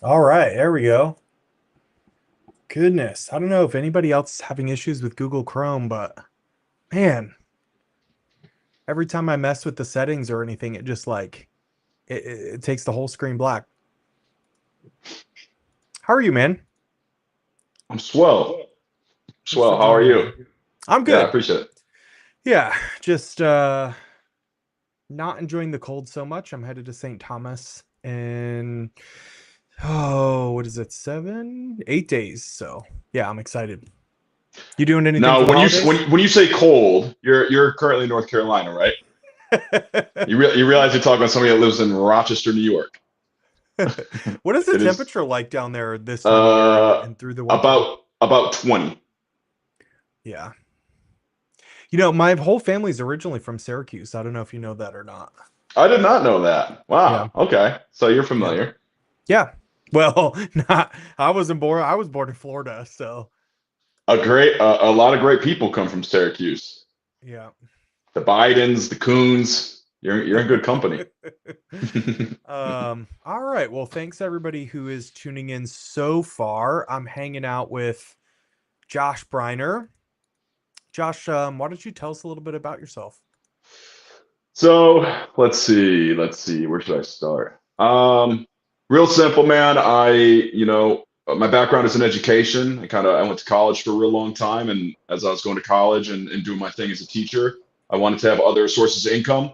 All right, there we go. Goodness. I don't know if anybody else is having issues with Google Chrome, but man, every time I mess with the settings or anything, it just like it takes the whole screen black. How are you, man? I'm swell. Thanks for Swell. How are joining you? me. I'm Yeah, I good. appreciate it. Yeah, just not enjoying the cold so much. I'm headed to St. Thomas in what is it? 7, 8 days. So, yeah, I'm excited. You doing anything for Now, the when you holidays? when you say cold, you're currently in North Carolina, right? You realize you're talking about somebody that lives in Rochester, New York. What is the It is temperature like down there this time of year and, uh and through the winter? about 20. Yeah. My whole family's originally from Syracuse. I don't know if you know that or not. I did not know that. Yeah. Wow. Okay. So you're Yeah. familiar. Yeah. Well, not I was born in Florida, so A lot of great people come from Syracuse. yeah. The Bidens, the Coons. You're in good company. All right. Well, thanks everybody who is tuning in so far. I'm hanging out with Josh Briner. Josh, why don't you tell us a little bit about yourself? So let's see. Let's see. Where should I start? Real simple, man. My background is in education. I went to college for a real long time, and as I was going to college and doing my thing as a teacher, I wanted to have other sources of income.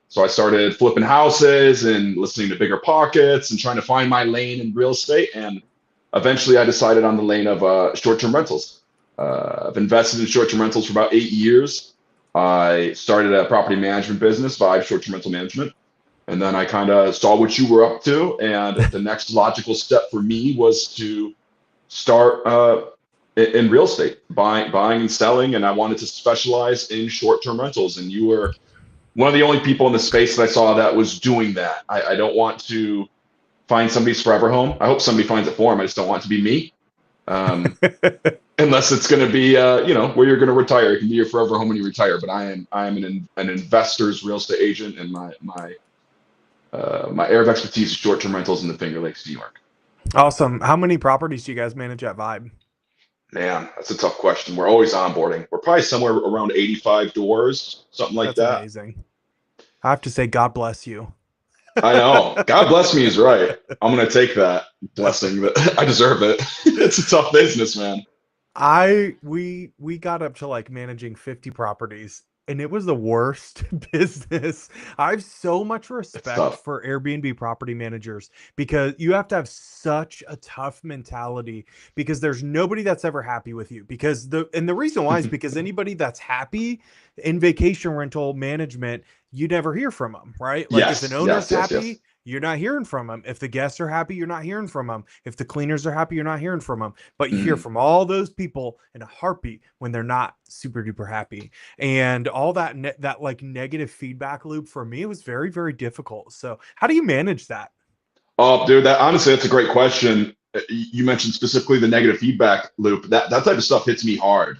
So I started flipping houses and listening to Bigger Pockets and trying to find my lane in real estate. And eventually, I decided on the lane of short-term rentals. I've invested in short-term rentals for about 8 years. I started a property management business, Vibe Short-Term Rental Management. And then I kind of saw what you were up to. And the next logical step for me was to start in real estate, buying and selling. And I wanted to specialize in short-term rentals. And you were one of the only people in the space that I saw that was doing that. I don't want to find somebody's forever home. I hope somebody finds it for them. I just don't want it to be me. Um, unless it's going to be where you're going to retire. It can be your forever home when you retire. But I am an investor's real estate agent, and my area of expertise is short term rentals in the Finger Lakes, New York. Awesome. How many properties do you guys manage at Vibe? Man, that's a tough question. We're always onboarding. We're probably somewhere around 85 doors, something like That's that. amazing. I have to say, God bless you. I know. God bless me is right. I'm gonna take that blessing. That I deserve it. It's a tough business, man. We got up to like managing 50 properties and it was the worst business. I have so much It's respect tough. for Airbnb property managers because you have to have such a tough mentality because there's nobody that's ever happy with you the reason why is because anybody that's happy in vacation rental management, you never hear from them, right? Like if an Yes, owner's yes, yes, yes. happy, you're not hearing from them. If the guests are happy, you're not hearing from them. If the cleaners are happy, you're not hearing from them. But you hear Mhm. from all those people in a heartbeat when they're not super duper happy. And all that like negative feedback loop for me was very, very difficult. So how do you manage that? Oh, dude, that honestly, that's a great question. You mentioned specifically the negative feedback loop. That type of stuff hits me hard.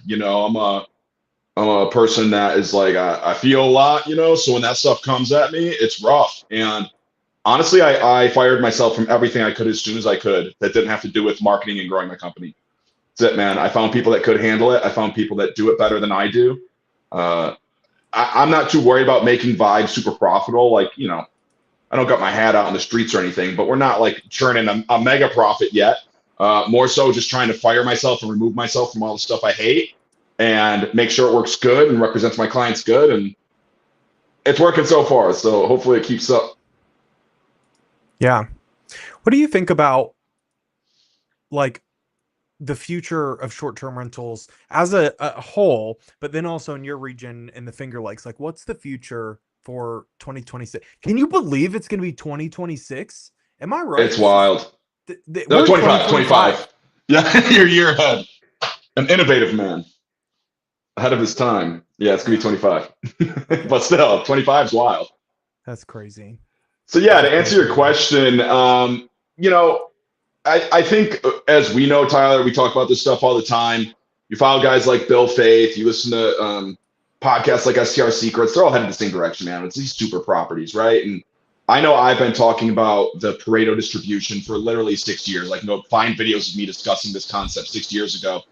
I'm a person that is like I feel a lot. So when that stuff comes at me, it's rough. And honestly, I fired myself from everything I could as soon as I could that didn't have to do with marketing and growing my company. That's it, man. I found people that could handle it. I found people that do it better than I do. Uh, I'm not too worried about making Vibe super profitable. Like, I don't got my hat out on the streets or anything, but we're not like churning a mega profit yet. More so just trying to fire myself and remove myself from all the stuff I hate and make sure it works good and represents my clients good. And it's working so far. So hopefully it keeps up. Yeah. What do you think about like the future of short-term rentals as a whole, but then also in your region in the Finger Lakes? Like, what's the future for 2026? Can you believe it's going to be 2026? Am I right? It's This is wild. No, we're in 25, 25. 2025. Yeah, you're a year ahead. An innovative man ahead of his time. Yeah, it's going to be Yeah. 25. Okay. But still, 25 is wild. That's crazy. So yeah, That to is answer your crazy. question, you know, I think as we know, Tyler, we talk about this stuff all the time. You follow guys like Bill Faith, you listen to podcasts like STR Secrets, they're all headed the same direction, man. It's these super properties, right? And I know I've been talking about the Pareto distribution for literally 6 years. Like, find videos of me discussing this concept 6 years ago.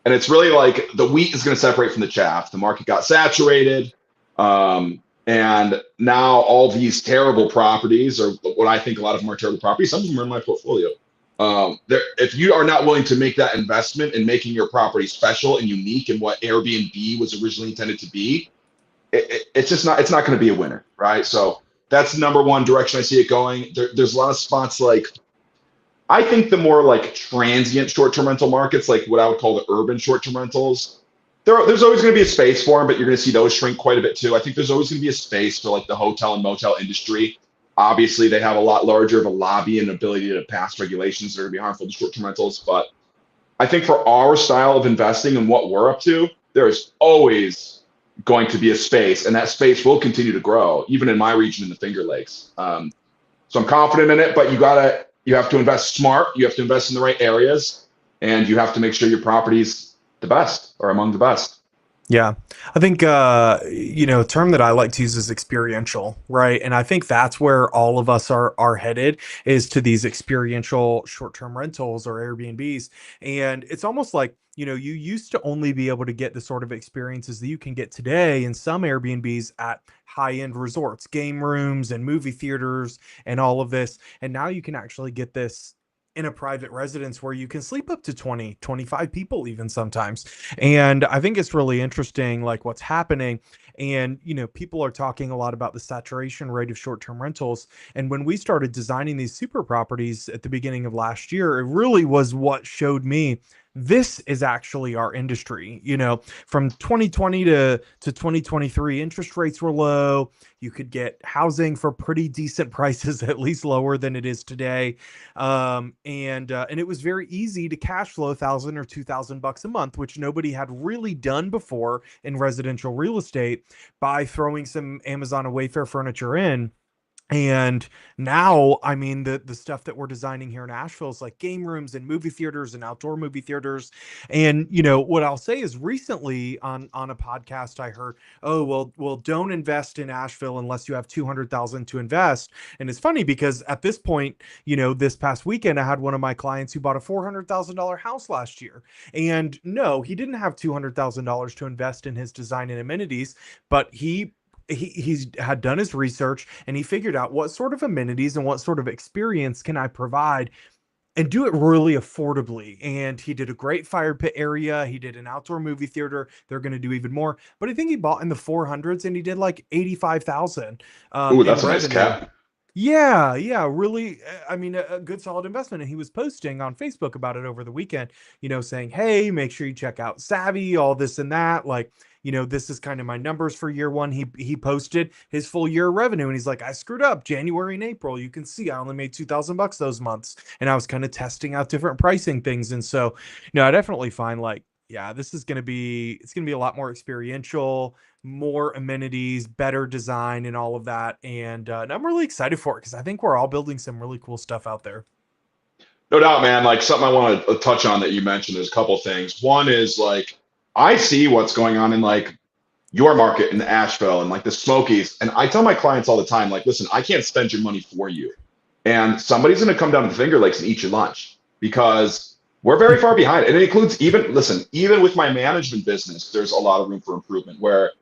And it's really like the wheat is going to separate from the chaff. The market got saturated. And now all these terrible properties, or what I think a lot of them are terrible properties, some of them are in my portfolio. If you are not willing to make that investment in making your property special and unique in what Airbnb was originally intended to be, it's just not, it's not going to be a winner, right? So that's the number one direction I see it going. There's a lot of spots like, I think the more like transient short-term rental markets, like what I would call the urban short-term rentals, there's always going to be a space for them, but you're going to see those shrink quite a bit too. I think there's always going to be a space for like the hotel and motel industry. Obviously, they have a lot larger of a lobby and ability to pass regulations that are going to be harmful to short-term rentals. But I think for our style of investing and what we're up to, there's always going to be a space, and that space will continue to grow, even in my region in the Finger Lakes. So I'm confident in it, but you have to invest smart. You have to invest in the right areas, and you have to make sure your property's the best or among the best. Yeah. I think a term that I like to use is experiential, right? And I think that's where all of us are headed, is to these experiential short-term rentals or Airbnbs. And it's almost like, you used to only be able to get the sort of experiences that you can get today in some Airbnbs at high-end resorts, game rooms and movie theaters and all of this. And now you can actually get this in a private residence where you can sleep up to 20, 25 people even sometimes. And I think it's really interesting, like what's happening. And, people are talking a lot about the saturation rate of short-term rentals. And when we started designing these super properties at the beginning of last year, it really was what showed me this is actually our industry. From 2020 to 2023, interest rates were low. You could get housing for pretty decent prices, at least lower than it is today. And it was very easy to cash flow 1,000 or 2,000 bucks a month, which nobody had really done before in residential real estate, by throwing some Amazon and Wayfair furniture in. And now, I mean, the stuff that we're designing here in Asheville is like game rooms and movie theaters and outdoor movie theaters. And what I'll say is, recently on a podcast I heard, oh, well, don't invest in Asheville unless you have 200,000 to invest. And it's funny because at this point, this past weekend I had one of my clients who bought a $400,000 house last year. And no, he didn't have $200,000 to invest in his design and amenities, but he's had done his research, and he figured out what sort of amenities and what sort of experience can I provide and do it really affordably. And he did a great fire pit area. He did an outdoor movie theater. They're going to do even more, but I think he bought in the 400s and he did like 85,000 Ooh, in that's a nice revenue. cap. Yeah, really. I mean, a good solid investment. And he was posting on Facebook about it over the weekend, saying, hey, make sure you check out Savvy, all this and that. Like, this is kind of my numbers for year one. He posted his full year revenue, and he's like, I screwed up January and April. You can see I only made 2,000 bucks those months. And I was kind of testing out different pricing things. And so, I definitely find like, yeah, this is it's going to be a lot more experiential, more amenities, better design, and all of that. And I'm really excited for it because I think we're all building some really cool stuff out there. No doubt, man. Like, something I want to touch on that you mentioned, there's a couple of things. One is like, I see what's going on in like your market in Asheville and like the Smokies. And I tell my clients all the time, like, listen, I can't spend your money for you. And somebody's going to come down to the Finger Lakes and eat your lunch, because we're very far behind. And it includes, even, listen, even with my management business, there's a lot of room for improvement where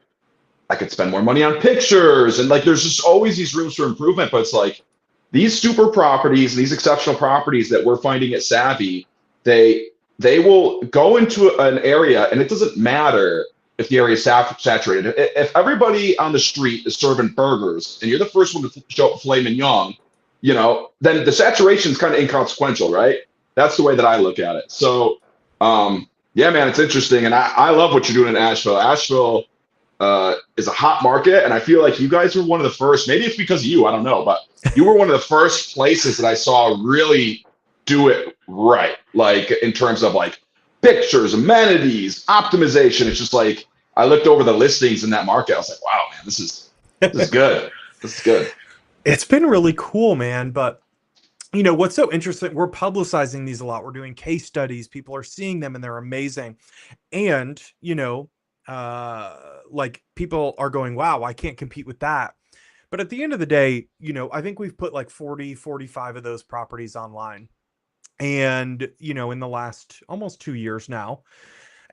I could spend more money on pictures. And like, there's just always these rooms for improvement. But it's like, these super properties, these exceptional properties that we're finding at Savvy, they will go into an area, and it doesn't matter if the area is saturated. If everybody on the street is serving burgers and you're the first one to show up flaming young, then the saturation is kind of inconsequential, right? That's the way that I look at it. So, yeah, man, it's interesting. And I love what you're doing in Asheville. Asheville is a hot market. And I feel like you guys were one of the first, maybe it's because of you, I don't know, but you were one of the first places that I saw really do it right. Like, in terms of like pictures, amenities, optimization. It's just like, I looked over the listings in that market. I was like, wow, man, this is good. This is good. It's been really cool, man. But what's so interesting, we're publicizing these a lot. We're doing case studies. People are seeing them and they're amazing. And, like people are going, wow, I can't compete with that. But at the end of the day, I think we've put like 40, 45 of those properties online. And, in the last almost 2 years now,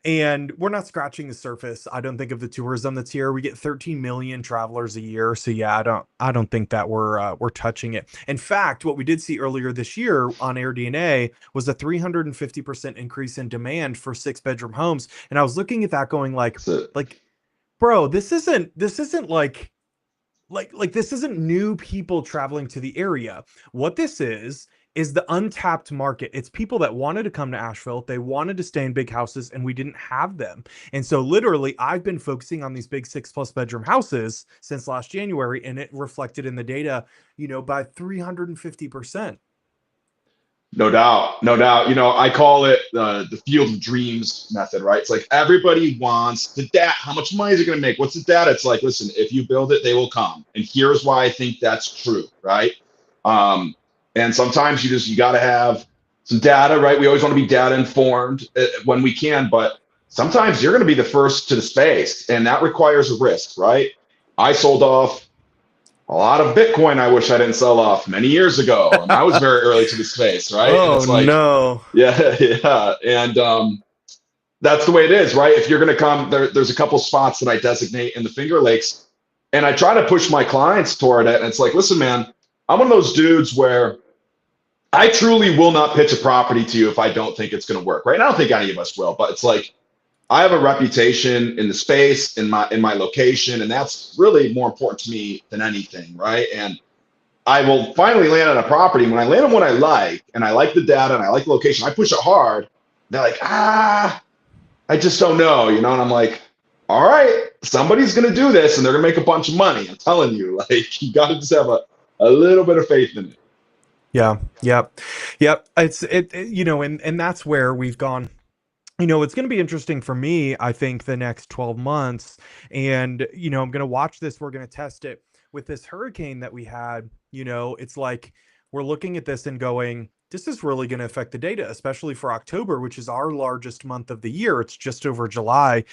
and we're not scratching the surface. I don't think of the tourism that's here. We get 13 million travelers a year. So yeah, I don't think that we're touching it. In fact, what we did see earlier this year on AirDNA was a 350% increase in demand for 6-bedroom homes. And I was looking at that going So, like, bro, this isn't like this isn't new people traveling to the area. What this is the untapped market. It's people that wanted to come to Asheville. They wanted to stay in big houses and we didn't have them. And so literally I've been focusing on these big 6+ bedroom houses since last January, and it reflected in the data, by 350%. no doubt, no doubt. I call it the field of dreams method, right? It's like everybody wants the data. How much money is it going to make? What's the data? It's like, listen, if you build it, they will come. And here's why I think that's true, right? Um, and sometimes you got to have some data, right? We always want to be data informed when we can, but sometimes you're going to be the first to the space, and that requires a risk, right? I sold off a lot of Bitcoin I wish I didn't sell off many years ago. And I was very early to the space, right? And Oh it's like, no. yeah, yeah. And that's the way it is, right? If you're going to come, there's a couple spots that I designate in the Finger Lakes, and I try to push my clients toward it. And it's like, listen, man, I'm one of those dudes where I truly will not pitch a property to you if I don't think it's going to work, right? And I don't think any of us will, but it's like, I have a reputation in the space, in my location, and that's really more important to me than anything, right? And I will finally land on a property. When I land on what I like, and I like the data and I like the location, I push it hard. They're like, I just don't know, And I'm like, all right, somebody's gonna do this, and they're gonna make a bunch of money. I'm telling you, like, you got to just have a little bit of faith in it. Yeah. Yep. Yep. And that's where we've gone. It's going to be interesting for me, I think, the next 12 months. And, I'm going to watch this. We're going to test it with this hurricane that we had. It's like we're looking at this and going, this is really going to affect the data, especially for October, which is our largest month of the year. It's just over July.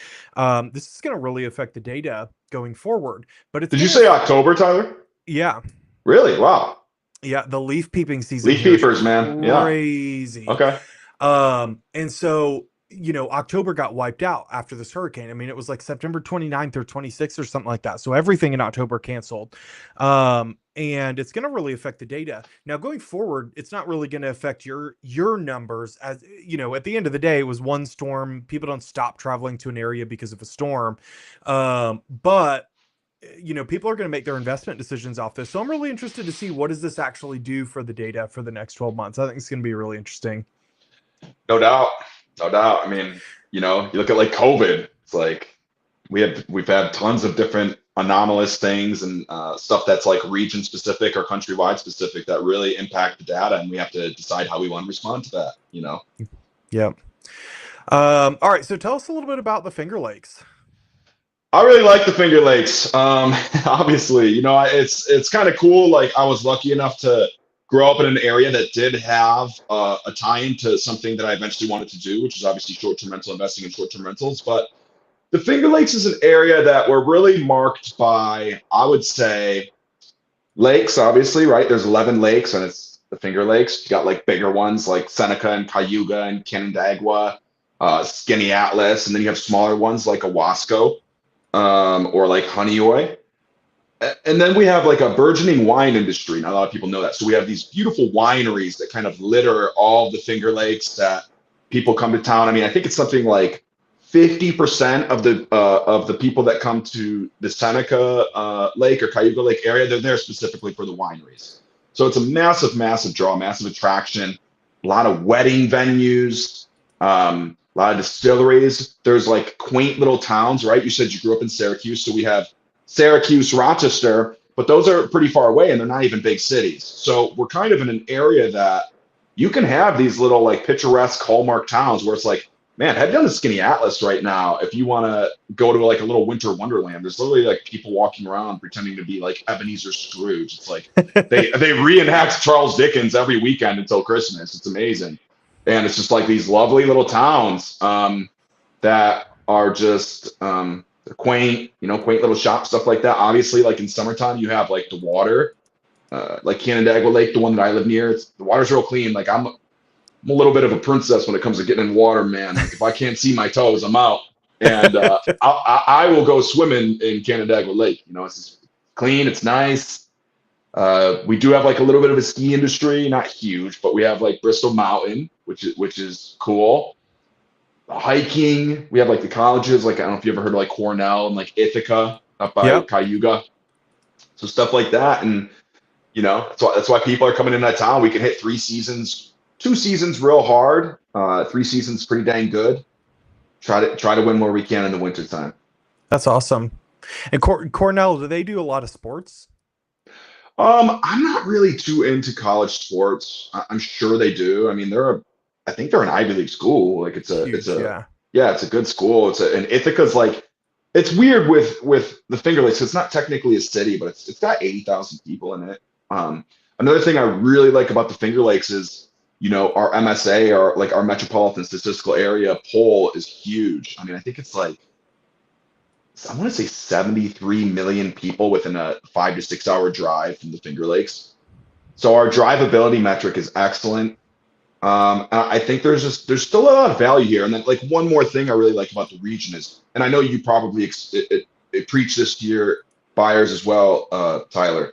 This is going to really affect the data going forward. But it's Did you going say to, October, Tyler? yeah. Really? Wow. Yeah. The leaf peeping season Leaf here is peepers, man. Yeah. crazy. Okay. And so, October got wiped out after this hurricane. I mean, it was like September 29th or 26th or something like that. So everything in October canceled. And it's going to really affect the data. Now going forward, it's not really going to affect your numbers, as at the end of the day, it was one storm. People don't stop traveling to an area because of a storm. But people are going to make their investment decisions off this. So I'm really interested to see, what does this actually do for the data for the next 12 months? I think it's going to be really interesting. No doubt. No doubt. I mean, you look at like COVID, it's like we've had tons of different anomalous things and stuff that's like region specific or countrywide specific that really impact the data, and we have to decide how we want to respond to that. Yep. All right. So tell us a little bit about the Finger Lakes. I really like the Finger Lakes. Obviously, it's kind of cool. Like, I was lucky enough to grow up in an area that did have a tie-in to something that I eventually wanted to do, which is obviously short-term rental investing and short-term rentals. But the Finger Lakes is an area that we're really marked by, I would say, lakes, obviously, right? There's 11 lakes, and it's the Finger Lakes. You got like bigger ones like Seneca and Cayuga and Canandaigua, Skinny Atlas, and then you have smaller ones like Owasco, or like Honeoye. And then we have like a burgeoning wine industry. Not a lot of people know that. So we have these beautiful wineries that kind of litter all the Finger Lakes that people come to town. I mean, I think it's something like 50% of the people that come to the Seneca Lake or Cayuga Lake area, they're there specifically for the wineries. So it's a massive, massive draw, massive attraction. A lot of wedding venues, a lot of distilleries. There's like quaint little towns, right? You said you grew up in Syracuse, so we have Syracuse, Rochester, but those are pretty far away and they're not even big cities. So we're kind of in an area that you can have these little like picturesque hallmark towns where it's like, man, head down to Skinny Atlas right now if you want to go to like a little winter wonderland. There's literally like people walking around pretending to be like Ebenezer Scrooge. It's like they reenact Charles Dickens every weekend until Christmas. It's amazing. And it's just like these lovely little towns that are just they're They're quaint, quaint little shops, stuff like that. Obviously, like in summertime, you have like the water, like Canandaigua Lake, the one that I live near. The water's real clean. Like I'm a little bit of a princess when it comes to getting in water, man. Like if I can't see my toes, I'm out. And I will go swimming in Canandaigua Lake. It's just clean, it's nice. We do have like a little bit of a ski industry, not huge, but we have like Bristol Mountain, which is cool. Hiking, we have like the colleges, like I don't know if you ever heard of like Cornell and like Ithaca up by Yep. Cayuga. So stuff like that. And that's why people are coming in that town. We can hit 3 seasons, 2 seasons real hard. 3 seasons pretty dang good. Try to win where we can in the wintertime. That's awesome. And Cornell, do they do a lot of sports? I'm not really too into college sports. I'm sure they do. I mean, I think they're an Ivy League school. Like Huge, yeah. yeah, it's a good school. And Ithaca's like, it's weird with the Finger Lakes. It's not technically a city, but it's got 80,000 people in it. Another thing I really like about the Finger Lakes is, our MSA, our metropolitan statistical area poll is huge. I mean, I think it's like, I want to say 73 million people within a 5 to 6 hour drive from the Finger Lakes. So our drivability metric is excellent. And I think there's still a lot of value here. And then like one more thing I really like about the region is, and I know you probably preach this to your buyers as well, Tyler.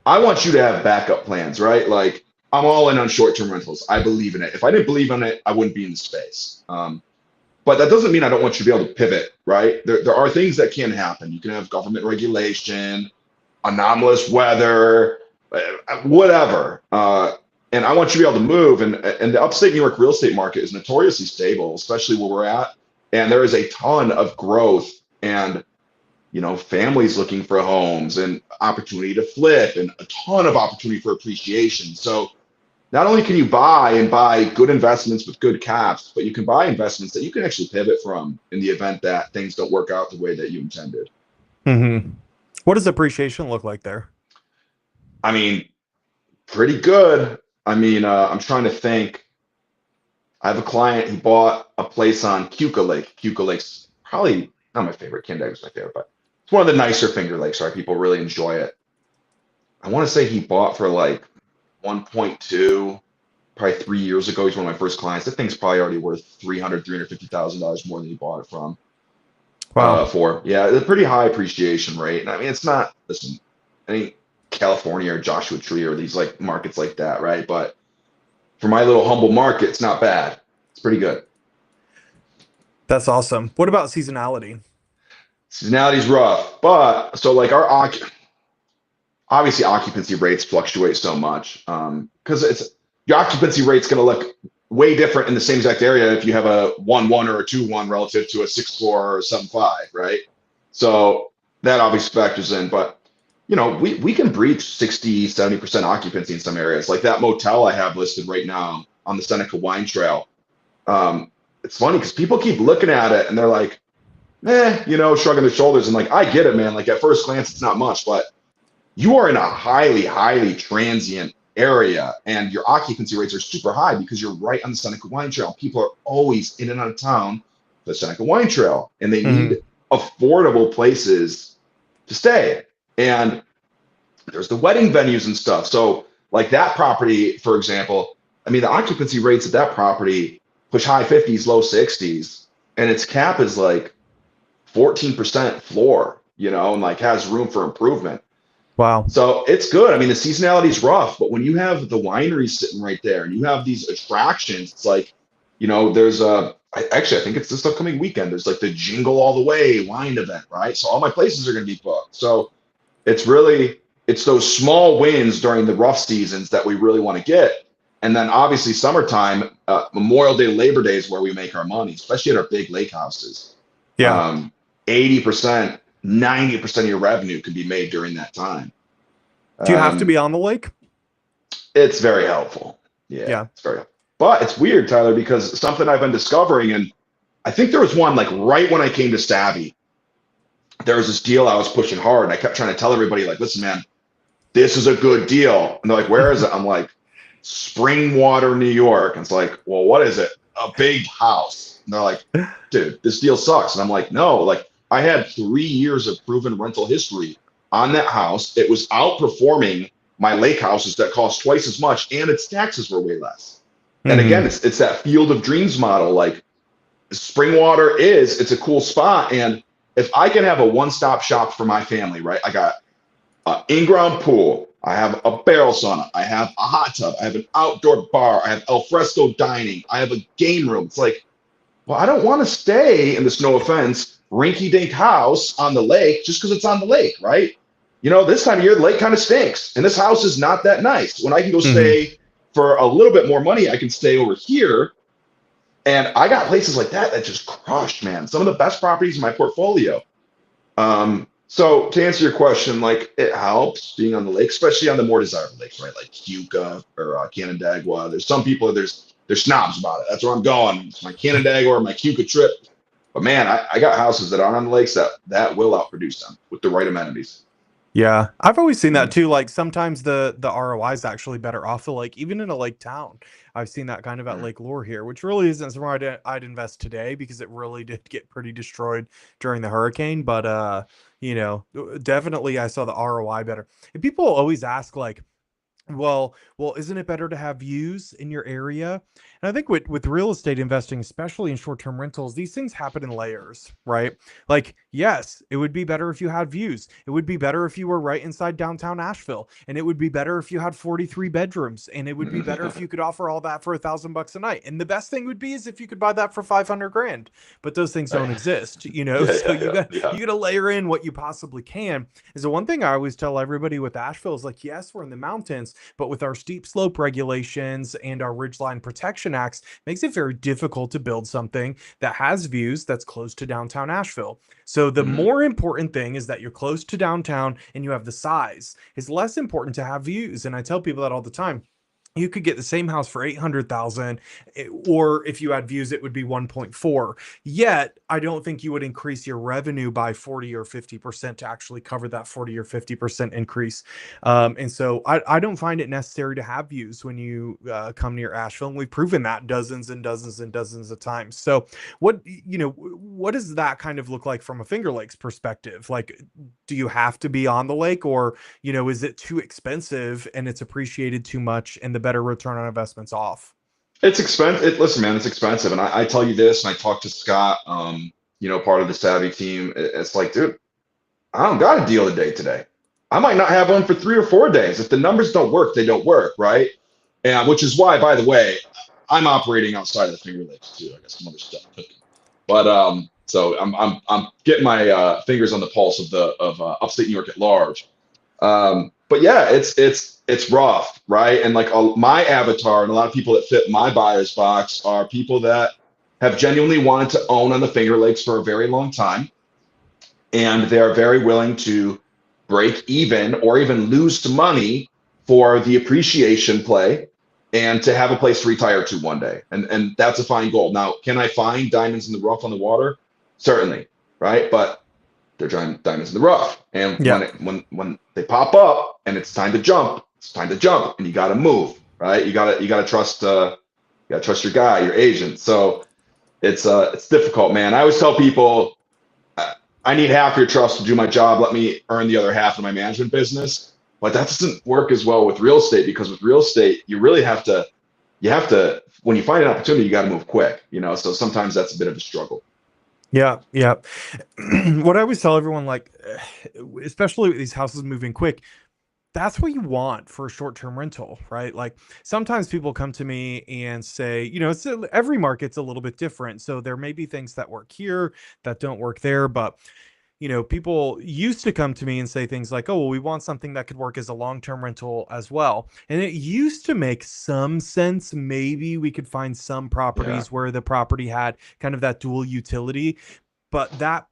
I want you to have backup plans, right? Like I'm all in on short-term rentals. I believe in it. If I didn't believe in it, I wouldn't be in the space. But that doesn't mean I don't want you to be able to pivot, right? There are things that can happen. You can have government regulation, anomalous weather, whatever. And I want you to be able to move. And the upstate New York real estate market is notoriously stable, especially where we're at. And there is a ton of growth and, families looking for homes and opportunity to flip and a ton of opportunity for appreciation. So not only can you buy good investments with good caps, but you can buy investments that you can actually pivot from in the event that things don't work out the way that you intended. Mm-hmm. What does appreciation look like there? I mean, pretty good. I mean, I'm trying to think. I have a client, he bought a place on Keuka Lake. Keuka Lake's probably not my favorite. Canandaiga's my favorite, but it's one of the nicer Finger Lakes, right? People really enjoy it. I want to say he bought for like 1.2, probably 3 years ago. He's one of my first clients. That thing's probably already worth $350,000 more than he bought it from. Wow. For yeah, it's a pretty high appreciation rate. And I mean, it's not, listen, I mean, California or Joshua Tree or these like markets like that, right? But for my little humble market, it's not bad. It's pretty good. That's awesome. What about seasonality? Seasonality's rough, but so like obviously occupancy rates fluctuate so much because your occupancy rate's going to look way different in the same exact area if you have a 1-1 or a 2-1 relative to a 6-4 or a 7-5, right? So that obviously factors in, but we can breach 60-70% occupancy in some areas. Like that motel I have listed right now on the Seneca Wine Trail. It's funny because people keep looking at it and they're like, shrugging their shoulders. And like, I get it, man. Like at first glance, it's not much, but you are in a highly, highly transient area and your occupancy rates are super high because you're right on the Seneca Wine Trail. People are always in and out of town, the Seneca Wine Trail, and they need affordable places to stay. And there's the wedding venues and stuff. So like that property, for example, I mean, the occupancy rates at that property push high 50s, low 60s, and its cap is like 14% floor, and like has room for improvement. Wow. So it's good. I mean, the seasonality is rough, but when you have the winery sitting right there and you have these attractions, it's like, there's I think it's this upcoming weekend. There's like the Jingle All the Way wine event, right? So all my places are going to be booked. So it's those small wins during the rough seasons that we really want to get. And then obviously summertime, Memorial Day, Labor Day is where we make our money, especially at our big lake houses. Yeah. 80%, 90% of your revenue can be made during that time. Do you have to be on the lake? It's very helpful. Yeah. It's very helpful. But it's weird, Tyler, because something I've been discovering, and I think there was one like right when I came to Stabby, there was this deal I was pushing hard, and I kept trying to tell everybody, like, listen, man, this is a good deal. And they're like, where is it? I'm like, Springwater, New York. And it's like, well, what is it? A big house. And they're like, dude, this deal sucks. And I'm like, no, like, I had 3 years of proven rental history on that house. It was outperforming my lake houses that cost twice as much, and its taxes were way less. And again, Hmm. it's that field of dreams model. Like Springwater it's a cool spot. And if I can have a one-stop shop for my family, right? I got an in-ground pool. I have a barrel sauna. I have a hot tub. I have an outdoor bar. I have al fresco dining. I have a game room. It's like, well, I don't want to stay in this, no offense, rinky dink house on the lake just because it's on the lake, right? This time of year, the lake kind of stinks. And this house is not that nice. When I can go Hmm. stay for a little bit more money, I can stay over here. And I got places like that just crush, man. Some of the best properties in my portfolio. So to answer your question, like it helps being on the lake, especially on the more desirable lakes, right? Like Keuka or Canandaigua. There's some people there's snobs about it. That's where I'm going. It's my Canandaigua or my Keuka trip. But man, I got houses that are on the lakes that will outproduce them with the right amenities. Yeah, I've always seen that Mhm. too. Like sometimes the ROI is actually better off the lake, even in a lake town. I've seen that kind of at Lake Lure here, which really isn't somewhere I'd invest today because it really did get pretty destroyed during the hurricane. But definitely I saw the ROI better. And people always ask like, well, isn't it better to have views in your area? And I think with real estate investing, especially in short-term rentals, these things happen in layers, right? Like, yes, it would be better if you had views. It would be better if you were right inside downtown Asheville, and it would be better if you had 43 bedrooms, and it would be better if you could offer all that for $1,000 a night. And the best thing would be is if you could buy that for 500 grand. But those things don't exist, Yeah, So yeah, yeah, yeah. you got to layer in what you possibly can. Is the one thing I always tell everybody with Asheville is like, yes, we're in the mountains, but with our steep slope regulations and our ridgeline protection acts, makes it very difficult to build something that has views that's close to downtown Asheville. So the Mhm. more important thing is that you're close to downtown and you have the size. It's less important to have views. And I tell people that all the time. You could get the same house for 800,000, or if you had views it would be 1.4. Yet I don't think you would increase your revenue by 40 or 50% to actually cover that 40 or 50% increase. And so I don't find it necessary to have views when you come near Asheville, and we've proven that dozens and dozens and dozens of times. So what does that kind of look like from a Finger Lakes perspective? Like, do you have to be on the lake, or is it too expensive and it's appreciated too much and the better return on investment's off? It's expensive. Listen, man, it's expensive. And I tell you this, and I talked to Scott, part of the Savvy team. It's like, dude, I don't got a deal today. I might not have one for 3 or 4 days. If the numbers don't work, they don't work, right? And which is why, by the way, I'm operating outside of the Finger Lakes too. I got some other stuff cooking, but so I'm getting my fingers on the pulse of upstate New York at large. But yeah, it's rough, right? And like my avatar and a lot of people that fit my buyer's box are people that have genuinely wanted to own on the Finger Lakes for a very long time, and they're very willing to break even or even lose some money for the appreciation play and to have a place to retire to one day. And that's a fine goal. Now, can I find diamonds in the rough on the water? Certainly, right? But they're diamonds in the rough. And Yeah. when they pop up and it's time to jump, it's time to jump, and you got to move, right? You got to trust your guy, your agent. So it's difficult, man. I always tell people I need half your trust to do my job. Let me earn the other half in my management business. But that doesn't work as well with real estate, because with real estate, you really have to when you find an opportunity, you got to move quick. So sometimes that's a bit of a struggle. Yeah, yeah. What I always tell everyone, like, especially with these houses moving quick, that's what you want for a short-term rental, right? Like sometimes people come to me and say, every market's a little bit different. So there may be things that work here that don't work there, but people used to come to me and say things like, oh, well, we want something that could work as a long-term rental as well. And it used to make some sense. Maybe we could find some Yeah. properties where the property had kind of that dual utility, but that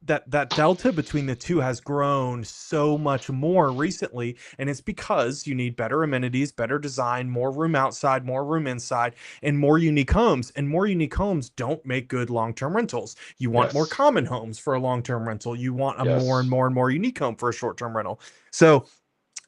delta between the two has grown so much more recently, and it's because you need better amenities, better design, more room outside, more room inside, and more unique homes. And more unique homes don't make good long-term rentals. You want more Yes. common homes for a long-term rental. You want a more and Yes. more and more unique home for a short-term rental. So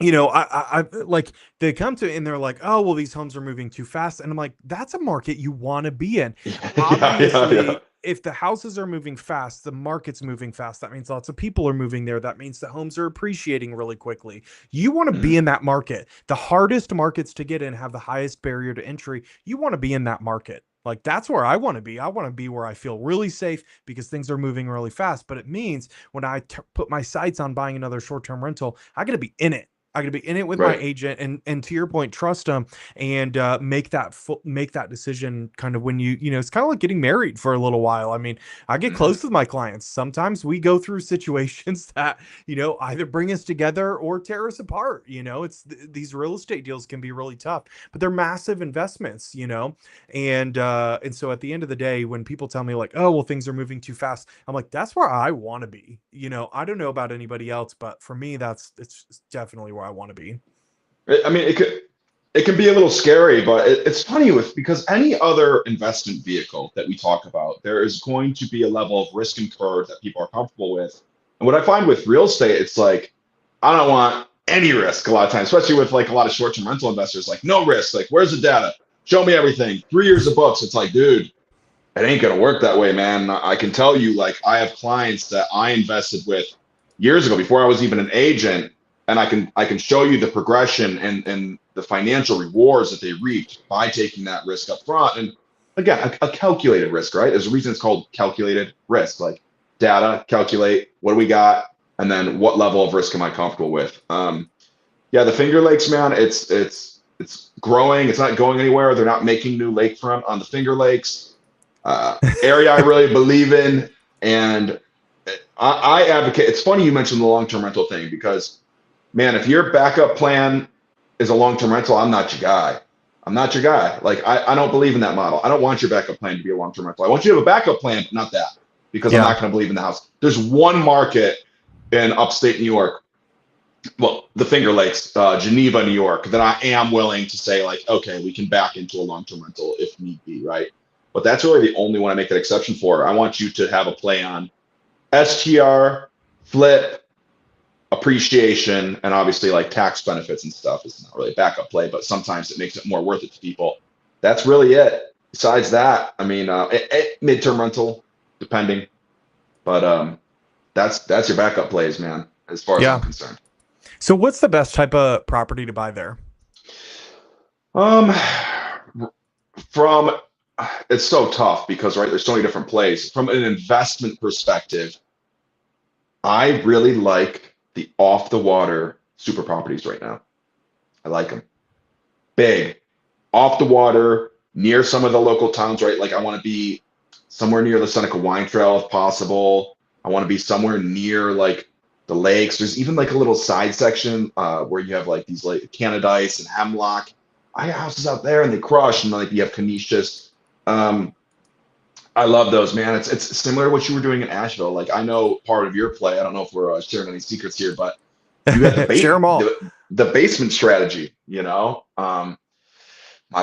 I like, they come to and they're like, oh, well, these homes are moving too fast. And I'm like, that's a market you want to be in. Yeah. Yeah. Yeah. Obviously, if the houses are moving fast, the market's moving fast. That means lots of people are moving there. That means that homes are appreciating really quickly. You want to be Mhm. in that market. The hardest markets to get in have the highest barrier to entry. You want to be in that market. Like that's where I want to be. I want to be where I feel really safe because things are moving really fast. But it means when I put my sights on buying another short-term rental, I got to be in it. I got to be in it with my Right. agent, and to your point, trust them and make that decision kind of when it's kind of like getting married for a little while. I mean, I get Mhm. close with my clients. Sometimes we go through situations that either bring us together or tear us apart. It's these real estate deals can be really tough, but they're massive investments. And so at the end of the day, when people tell me like, oh well, things are moving too fast, I'm like, that's where I want to be. I don't know about anybody else, but for me, it's definitely where I want to be. I mean, it can be a little scary, but it's funny with because any other investment vehicle that we talk about, there is going to be a level of risk incurred that people are comfortable with. And what I find with real estate, it's like I don't want any risk a lot of times, especially with like a lot of short-term rental investors, like no risk. Like, where's the data? Show me everything. 3 years of books. It's like, dude, it ain't gonna work that way, man. I can tell you, like, I have clients that I invested with years ago before I was even an agent, and I can show you the progression and the financial rewards that they reaped by taking that risk up front. And again, a calculated risk, right? There's a reason it's called calculated risk. Like data, calculate what do we got, and then what level of risk am I comfortable with? Yeah, the Finger Lakes, man, it's growing. It's not going anywhere. They're not making new lakefront on the Finger Lakes area I really believe in. And I advocate. It's funny you mentioned the long-term rental thing because, man, if your backup plan is a long-term rental, I'm not your guy. I'm not your guy. Like, I don't believe in that model. I don't want your backup plan to be a long-term rental. I want you to have a backup plan, but not that because I'm Yeah. not going to believe in the house. There's one market in upstate New York, well, the Finger Lakes, Geneva, New York, that I am willing to say, like, okay, we can back into a long-term rental if need be, right? But that's really the only one I make an exception for. I want you to have a play on STR, flip, appreciation, and obviously like tax benefits and stuff. It's not really a backup play, but sometimes it makes it more worth it to people. That's really it. Besides that, I mean, midterm rental, depending, but that's your backup plays, man, as far as I'm Yeah. concerned. So what's the best type of property to buy there? Um, from it's so tough because right there's so many different plays. From an investment perspective, I really like the off the water super properties right now. I like them big, off the water, near some of the local towns. Right, like I want to be somewhere near the Seneca Wine Trail if possible. I want to be somewhere near like the lakes. There's even like a little side section where you have like these like Canadice and Hemlock. I have houses out there and they crush, and like you have Canisius. Um, I love those, man. It's similar to what you were doing in Asheville. Like I know part of your play. I don't know if we're sharing any secrets here, but you had Share them all. the basement strategy. My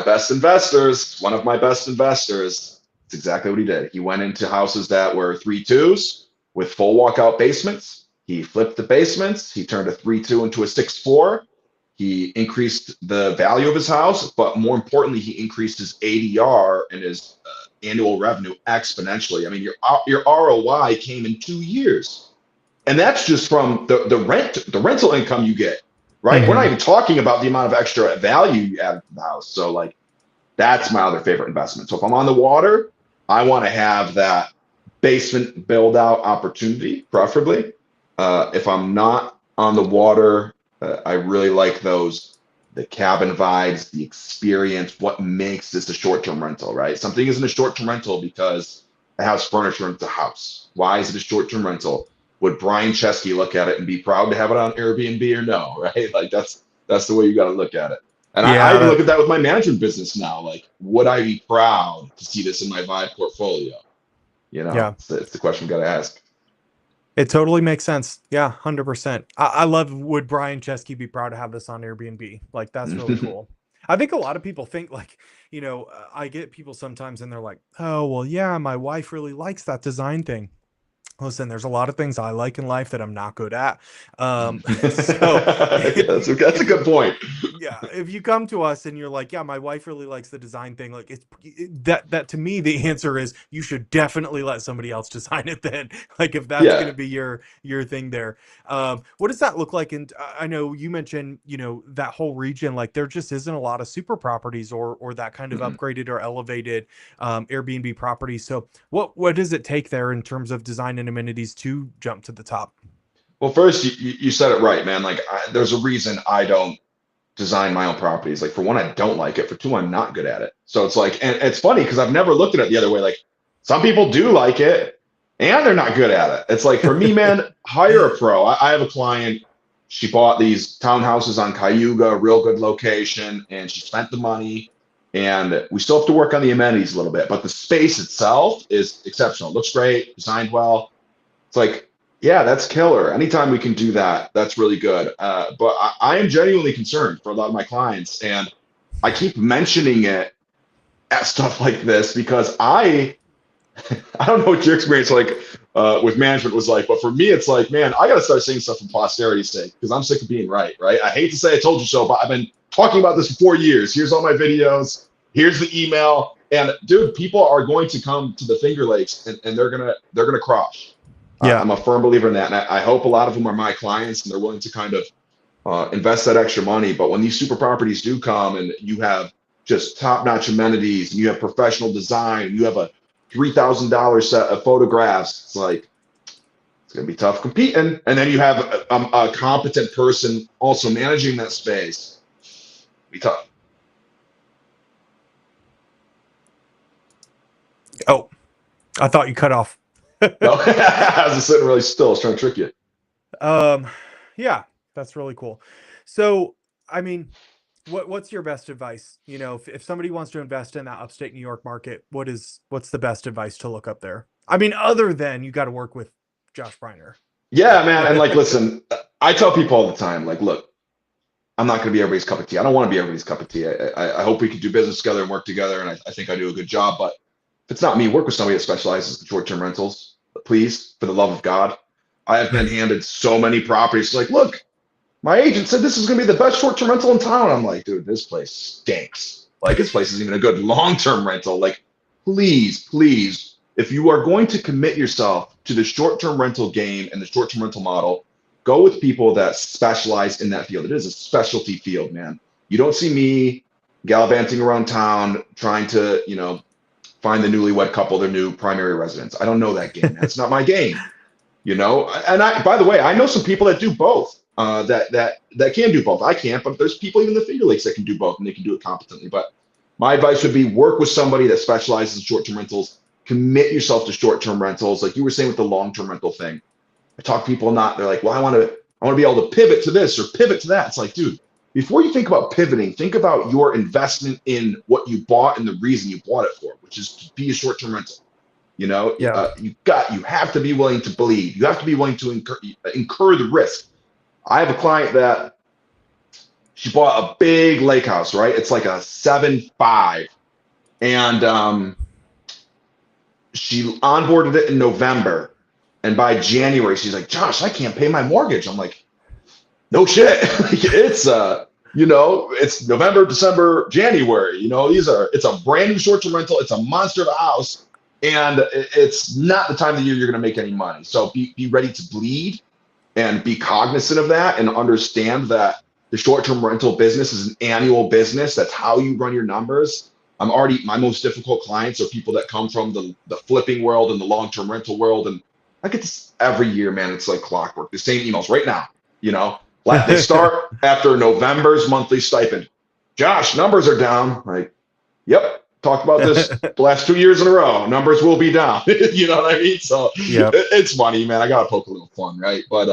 best investors, one of my best investors, it's exactly what he did. He went into houses that were 3.2s with full walkout basements. He flipped the basements. He turned a 3.2 into a 6.4. He increased the value of his house, but more importantly, he increased his ADR and his annual revenue exponentially. I mean, your ROI came in 2 years, and that's just from the rental income you get. Right? We're not Hmm. even talking about the amount of extra value you add to the house. So like that's my other favorite investment. So if I'm on the water, I want to have that basement build out opportunity, preferably. If I'm not on the water, I really like those the cabin vibes, the experience, what makes this a short-term rental, right? Something isn't a short-term rental because it has furniture in the house. Why is it a short-term rental? Would Brian Chesky look at it and be proud to have it on Airbnb or no, right? Like that's the way you got to look at it. And I Yeah, even look at that with my management business now. Like, would I be proud to see this in my Vibe portfolio? yeah. It's the question we got to ask. It totally makes sense. Yeah, 100%. I love would Brian Chesky be proud to have this on Airbnb? Like that's really cool. I think a lot of people think like, I get people sometimes and they're like, "Oh, well, yeah, my wife really likes that design thing." Listen, there's a lot of things I like in life that I'm not good at. So That's a good point. yeah, if you come to us and you're like, yeah, my wife really likes the design thing, like that to me, the answer is you should definitely let somebody else design it then. Like if that's going Yeah. to be your thing there. What does that look like? And I know you mentioned, that whole region, like there just isn't a lot of super properties or that kind of Mhm. upgraded or elevated Airbnb properties. So what does it take there in terms of design and amenities to jump to the top? Well, first, you said it right, man. Like, there's a reason I don't design my own properties. Like, for one, I don't like it. For two, I'm not good at it. So it's like, and it's funny because I've never looked at it the other way. Like, some people do like it and they're not good at it. It's like, for me, man, hire a pro. I have a client. She bought these townhouses on Cayuga, real good location, and she spent the money. And we still have to work on the amenities a little bit, but the space itself is exceptional. It looks great, designed well. It's like, yeah, that's killer. Anytime we can do that, that's really good. But I am genuinely concerned for a lot of my clients, and I keep mentioning it at stuff like this because I don't know what your experience like with management was like, but for me, it's like, man, I got to start saying stuff for posterity's sake because I'm sick of being right. Right? I hate to say I told you so, but I've been talking about this for 4 years. Here's all my videos. Here's the email, and dude, people are going to come to the Finger Lakes, and they're gonna crush. Yeah. I'm a firm believer in that, and I hope a lot of them are my clients, and they're willing to kind of invest that extra money. But when these super properties do come, and you have just top-notch amenities, and you have professional design, you have a $3,000 set of photographs, it's like it's going to be tough competing. And then you have a competent person also managing that space. Be tough. Oh, I thought you cut off. No, I was just sitting really still. I was trying to trick you. Um, yeah, that's really cool. So, I mean, what's your best advice? If somebody wants to invest in that upstate New York market, what's the best advice to look up there? I mean, other than you got to work with Josh Briner. Yeah, man. And like, listen, I tell people all the time, like, look, I'm not going to be everybody's cup of tea. I don't want to be everybody's cup of tea. I hope we can do business together and work together. And I think I do a good job. But if it's not me, work with somebody that specializes in short-term rentals. Please, for the love of God. I have been handed so many properties. Like, look, my agent said this is going to be the best short-term rental in town. I'm like, dude, this place stinks. Like, this place isn't even a good long-term rental. Like, please, if you are going to commit yourself to the short-term rental game and the short-term rental model, go with people that specialize in that field. It is a specialty field, man. You don't see me gallivanting around town trying to, find the newlywed couple their new primary residence. I don't know that game. That's not my game. And by the way, I know some people that do both. That can do both. I can't, but there's people even in the Finger Lakes that can do both and they can do it competently. But my advice would be work with somebody that specializes in short-term rentals. Commit yourself to short-term rentals, like you were saying with the long-term rental thing. I talk to people not. They're like, well, I want to be able to pivot to this or pivot to that. It's like, dude, before you think about pivoting, think about your investment in what you bought and the reason you bought it for, which is to be a short-term rental. Yeah. You have to be willing to believe. You have to be willing to incur the risk. I have a client that she bought a big lake house, right? It's like a 7.5, and she onboarded it in November, and by January she's like, Josh, I can't pay my mortgage. I'm like, no shit. It's November, December, January. It's a brand new short-term rental. It's a monster of a house, and it's not the time of the year you're going to make any money. So be ready to bleed and be cognizant of that and understand that the short-term rental business is an annual business. That's how you run your numbers. My most difficult clients are people that come from the flipping world and the long-term rental world. And I get this every year, man. It's like clockwork. The same emails right now, they start after November's monthly stipend. Josh, numbers are down. Like, yep. Talked about this the last 2 years in a row. Numbers will be down. You know what I mean? So Yep. it's funny, man. I gotta poke a little fun, right? But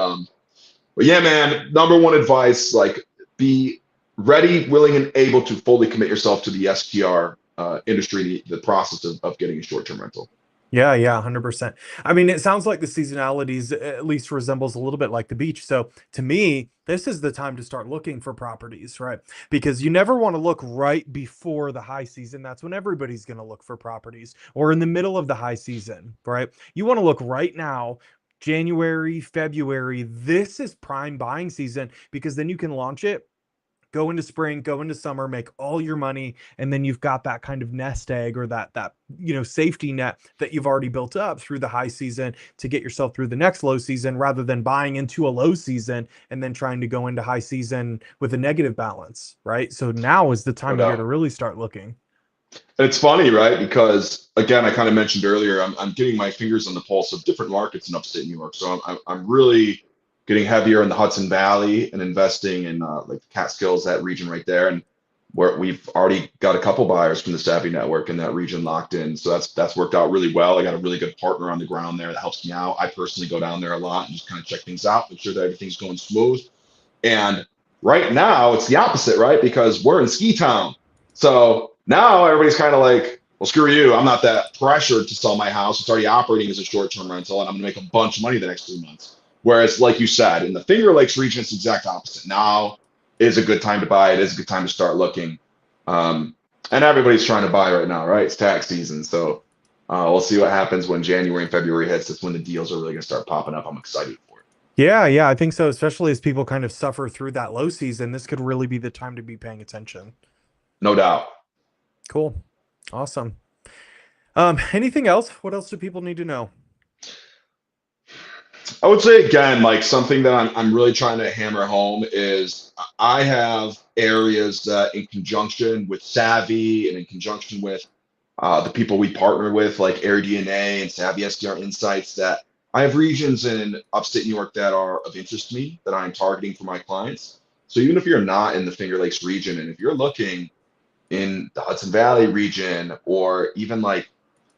yeah, man. Number one advice: like, be ready, willing, and able to fully commit yourself to the STR industry, the process of getting a short-term rental. Yeah, yeah, 100%. I mean, it sounds like the seasonalities at least resembles a little bit like the beach. So to me, this is the time to start looking for properties, right? Because you never want to look right before the high season. That's when everybody's going to look for properties, or in the middle of the high season, right? You want to look right now. January, February, this is prime buying season because then you can launch it, go into spring, go into summer, make all your money, and then you've got that kind of nest egg, or that safety net that you've already built up through the high season to get yourself through the next low season, rather than buying into a low season and then trying to go into high season with a negative balance, right? So now is the No time of year to doubt. really start looking. It's funny, right? Because again, I kind of mentioned earlier, I'm getting my fingers on the pulse of different markets in upstate New York. So I'm really getting heavier in the Hudson Valley and investing in like the Catskills, that region right there, and where we've already got a couple buyers from the Savvy Network in that region locked in. So that's worked out really well. I got a really good partner on the ground there that helps me out. I personally go down there a lot and just kind of check things out, make sure that everything's going smooth. And right now it's the opposite, right? Because we're in ski town. So now everybody's kind of like, well, screw you. I'm not that pressured to sell my house. It's already operating as a short-term rental, and I'm going to make a bunch of money the next 3 months. Whereas, like you said, in the Finger Lakes region, it's the exact opposite. Now is a good time to buy. It is a good time to start looking. Um, and everybody's trying to buy right now, right? It's tax season. So we'll see what happens when January and February hits. That's when the deals are really going to start popping up. I'm excited for it. Yeah, yeah, I think so. Especially as people kind of suffer through that low season, this could really be the time to be paying attention. No doubt. Cool. Awesome. Anything else? What else do people need to know? I would say again, like something that I'm really trying to hammer home is I have areas that, in conjunction with Savvy and in conjunction with the people we partner with, like AirDNA and Savvy STR Insights, that I have regions in upstate New York that are of interest to me that I'm targeting for my clients. So even if you're not in the Finger Lakes region, and if you're looking in the Hudson Valley region, or even like,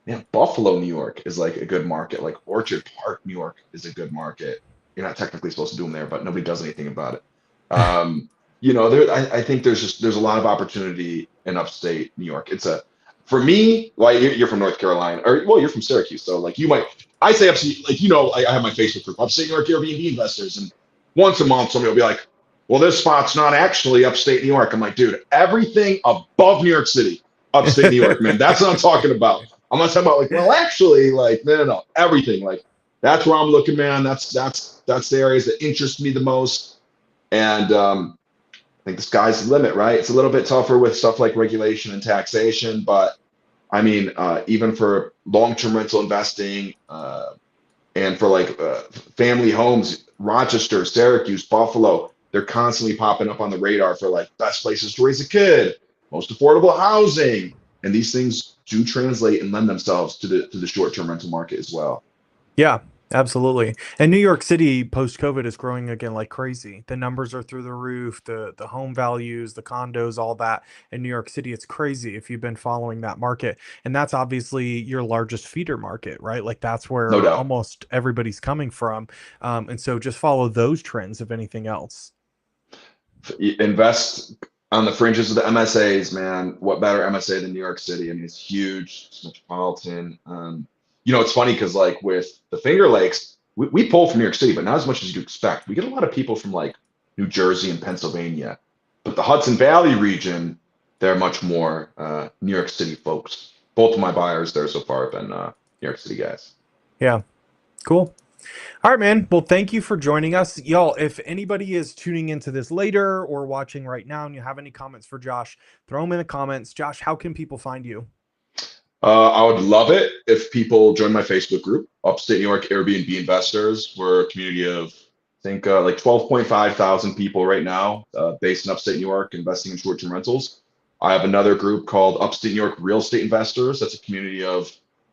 man, Buffalo, New York is like a good market. Like Orchard Park, New York is a good market. You're not technically supposed to do them there, but nobody does anything about it. I think there's a lot of opportunity in upstate New York. It's a For me, well, you're from North Carolina, or well, you're from Syracuse, so like you might. I say upstate, like I have my Facebook group, upstate New York Airbnb investors, and once a month somebody will be like, "Well, this spot's not actually upstate New York." I'm like, dude, everything above New York City, upstate New York, man. That's what I'm talking about. I'm not talking about like, well, actually, like, no, no, no, everything. Like, that's where I'm looking, man. That's the areas that interest me the most. And I think the sky's the limit, right? It's a little bit tougher with stuff like regulation and taxation, but I mean, even for long-term rental investing, and for like family homes, Rochester, Syracuse, Buffalo, they're constantly popping up on the radar for like best places to raise a kid, most affordable housing, and these things do translate and lend themselves to the short-term rental market as well. Yeah, absolutely. And New York City post COVID is growing again like crazy. The numbers are through the roof, the home values, the condos, all that in New York City. It's crazy if you've been following that market. And that's obviously your largest feeder market, right? Like that's No where doubt. almost everybody's coming from. And so just follow those trends if anything else. Invest on the fringes of the MSAs, man. What better MSA than New York City? I mean, it's huge, it's metropolitan. It's funny because like with the Finger Lakes, we pull from New York City, but not as much as you'd expect. We get a lot of people from like New Jersey and Pennsylvania, but the Hudson Valley region, they're much more New York City folks. Both of my buyers there so far have been New York City guys. Yeah, cool. All right, man. Well, thank you for joining us. Y'all, if anybody is tuning into this later or watching right now and you have any comments for Josh, throw them in the comments. Josh, how can people find you? I would love it if people join my Facebook group, Upstate New York Airbnb Investors. We're a community of, I think, like 12.5 thousand people right now, based in Upstate New York, investing in short-term rentals. I have another group called Upstate New York Real Estate Investors. That's a community of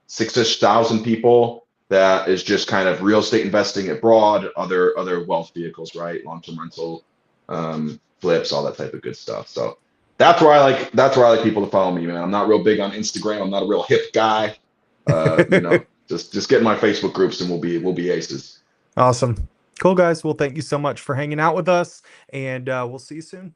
6-ish thousand people that is just kind of real estate investing abroad, other wealth vehicles, right? Long-term rental, flips, all that type of good stuff. So that's where I like people to follow me, man. I'm not real big on Instagram. I'm not a real hip guy. Just get in my Facebook groups and we'll be aces. Awesome. Cool, guys. Well, thank you so much for hanging out with us, and we'll see you soon.